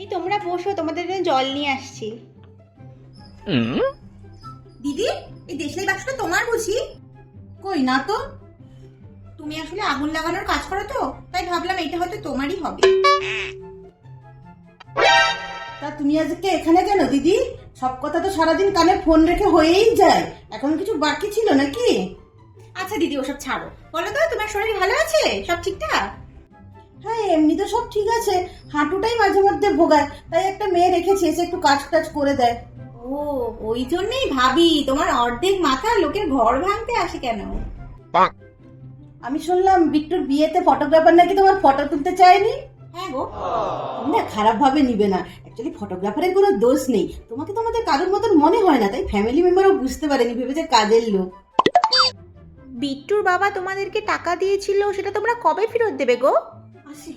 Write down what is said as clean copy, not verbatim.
এই তোমরা বসো, তোমাদের জন্য জল নিয়ে আসছি। দিদি, এই দেশলাই বাক্সটা তোমার বুঝি? কই না তো। তুমি আসলে আগুন লাগানোর কাজ করো তো, তাই ভাবলাম এটা হয়তো তোমারই হবে। তা তুমি আজকে এখানে কেন দিদি? সব কথা তো সারাদিন কানে ফোন রেখে হয়েই যায়, এখন কিছু বাকি ছিল নাকি? আচ্ছা দিদি, ওসব ছাড়ো, বলো তো তোমার শরীর ভালো আছে? সব ঠিকঠাক? হ্যাঁ, এমনি তো সব ঠিক আছে, হাঁটুটাই মাঝে মধ্যে ভোগায়, তাই একটা মেয়ে রেখেছি এসে একটু কাজ টাজ করে দেয়। ও, ওই জন্যই ভাবি তোমার অর্ধেক মাথা লোকের ঘর ভাঙতে আসে কেন। আমি শুনলাম বিট্টুর বিয়েতে ফটোগ্রাফার নাকি তোমার ফটো তুলতে চায়নি। হ্যাঁ গো, তুমি না খারাপ ভাবে নিবে না, অ্যাকচুয়ালি ফটোগ্রাফারের কোনো দোষ নেই, তোমাকে তো আমাদের কারোর মতন মনে হয় না, তাই ফ্যামিলি মেম্বারও বুঝতে পারেনি, ভেবেছে কাজের লোক। বিট্টুর বাবা তোমাদেরকে টাকা দিয়েছিল, সেটা তোমরা কবে ফেরত দেবে গো? আসি।